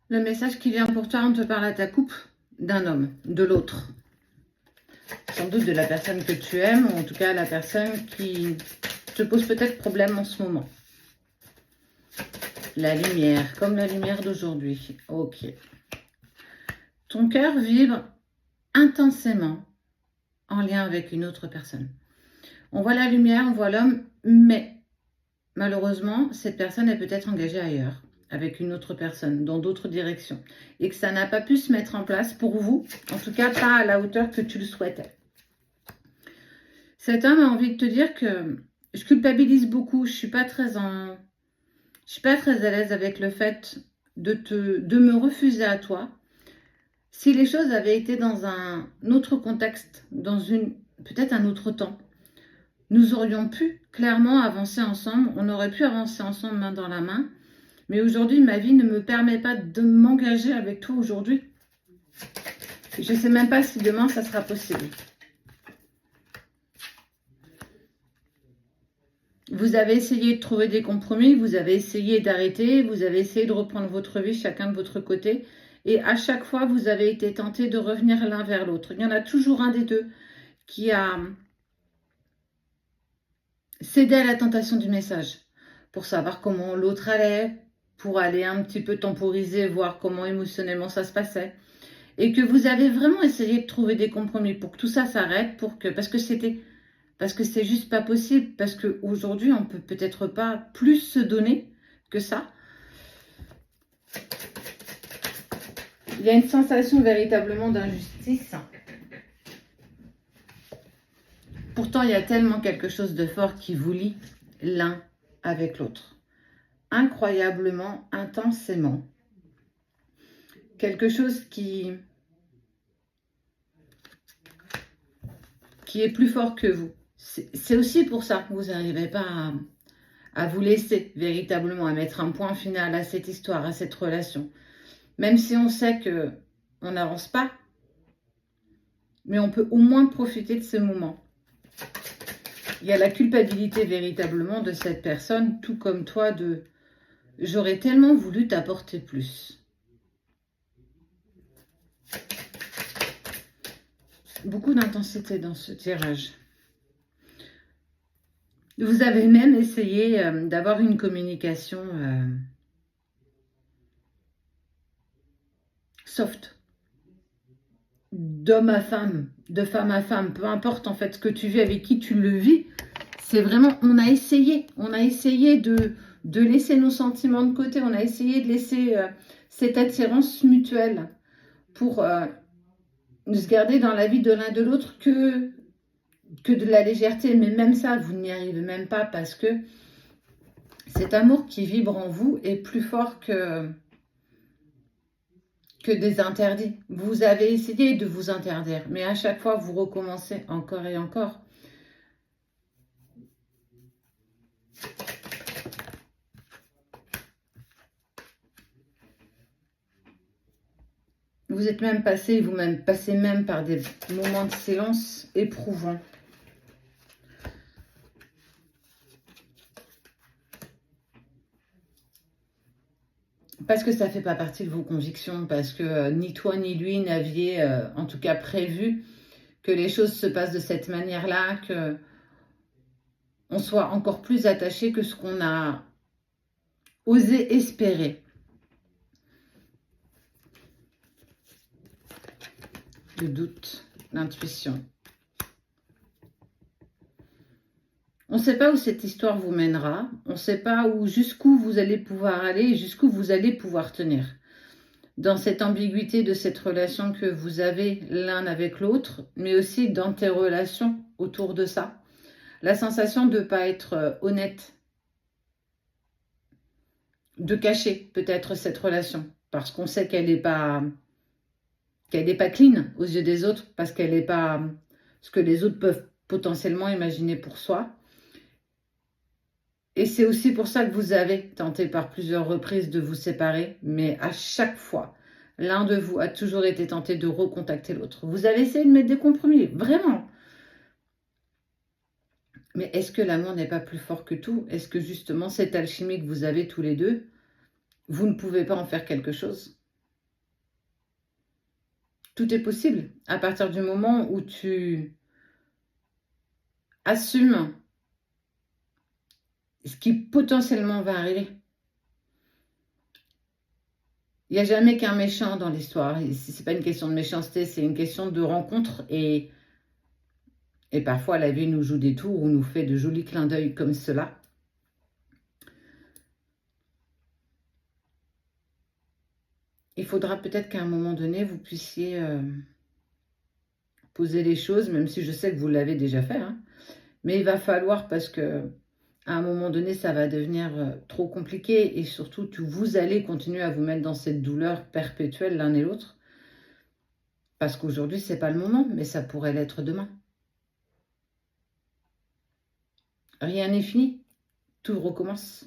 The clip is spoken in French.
Le message qui vient pour toi, on te parle à ta coupe d'un homme, de l'autre. Sans doute de la personne que tu aimes, ou en tout cas la personne qui te pose peut-être problème en ce moment. La lumière, comme la lumière d'aujourd'hui. Ok. Ton cœur vibre intensément en lien avec une autre personne. On voit la lumière, on voit l'homme, mais malheureusement, cette personne est peut-être engagée ailleurs, avec une autre personne, dans d'autres directions, et que ça n'a pas pu se mettre en place pour vous, en tout cas pas à la hauteur que tu le souhaitais. Cet homme a envie de te dire que je culpabilise beaucoup, je suis pas très à l'aise avec le fait de me refuser à toi. Si les choses avaient été dans un autre contexte, peut-être un autre temps, nous aurions pu clairement avancer ensemble, on aurait pu avancer ensemble main dans la main, mais aujourd'hui, ma vie ne me permet pas de m'engager avec toi aujourd'hui. Je ne sais même pas si demain, ça sera possible. Vous avez essayé de trouver des compromis, vous avez essayé d'arrêter, vous avez essayé de reprendre votre vie chacun de votre côté. Et à chaque fois, vous avez été tenté de revenir l'un vers l'autre. Il y en a toujours un des deux qui a cédé à la tentation du message pour savoir comment l'autre allait, pour aller un petit peu temporiser, voir comment émotionnellement ça se passait. Et que vous avez vraiment essayé de trouver des compromis pour que tout ça s'arrête, parce que c'est juste pas possible, parce qu'aujourd'hui, on peut peut-être pas plus se donner que ça. Il y a une sensation véritablement d'injustice. Pourtant, il y a tellement quelque chose de fort qui vous lie l'un avec l'autre. Incroyablement, intensément. Quelque chose qui est plus fort que vous. C'est aussi pour ça que vous n'arrivez pas à vous laisser véritablement, à mettre un point final à cette histoire, à cette relation. Même si on sait qu'on n'avance pas, mais on peut au moins profiter de ce moment. Il y a la culpabilité véritablement de cette personne, tout comme toi, de « j'aurais tellement voulu t'apporter plus ». Beaucoup d'intensité dans ce tirage. Vous avez même essayé d'avoir une communication soft, d'homme à femme, de femme à femme, peu importe en fait ce que tu vis, avec qui tu le vis. C'est vraiment, on a essayé de laisser nos sentiments de côté, on a essayé de laisser cette attirance mutuelle pour se garder dans la vie de l'un de l'autre que de la légèreté. Mais même ça, vous n'y arrivez même pas, parce que cet amour qui vibre en vous est plus fort que des interdits. Vous avez essayé de vous interdire, mais à chaque fois, vous recommencez encore et encore. Vous êtes même passé, vous-même passez même par des moments de silence éprouvants. Parce que ça ne fait pas partie de vos convictions, parce que ni toi ni lui n'aviez en tout cas prévu que les choses se passent de cette manière-là, qu'on soit encore plus attaché que ce qu'on a osé espérer. Le doute, l'intuition. On ne sait pas où cette histoire vous mènera, on ne sait pas jusqu'où vous allez pouvoir aller et jusqu'où vous allez pouvoir tenir. Dans cette ambiguïté de cette relation que vous avez l'un avec l'autre, mais aussi dans tes relations autour de ça. La sensation de ne pas être honnête, de cacher peut-être cette relation, parce qu'on sait qu'elle n'est pas clean aux yeux des autres, parce qu'elle n'est pas ce que les autres peuvent potentiellement imaginer pour soi. Et c'est aussi pour ça que vous avez tenté par plusieurs reprises de vous séparer, mais à chaque fois, l'un de vous a toujours été tenté de recontacter l'autre. Vous avez essayé de mettre des compromis, vraiment. Mais est-ce que l'amour n'est pas plus fort que tout? Est-ce que justement, cette alchimie que vous avez tous les deux, vous ne pouvez pas en faire quelque chose? Tout est possible à partir du moment où tu assumes ce qui potentiellement va arriver. Il n'y a jamais qu'un méchant dans l'histoire. Ce n'est pas une question de méchanceté, c'est une question de rencontre. Et parfois, la vie nous joue des tours ou nous fait de jolis clins d'œil comme cela. Il faudra peut-être qu'à un moment donné, vous puissiez poser les choses, même si je sais que vous l'avez déjà fait. Hein. Mais il va falloir, parce que à un moment donné, ça va devenir trop compliqué. Et surtout, vous allez continuer à vous mettre dans cette douleur perpétuelle l'un et l'autre. Parce qu'aujourd'hui, ce n'est pas le moment, mais ça pourrait l'être demain. Rien n'est fini. Tout recommence.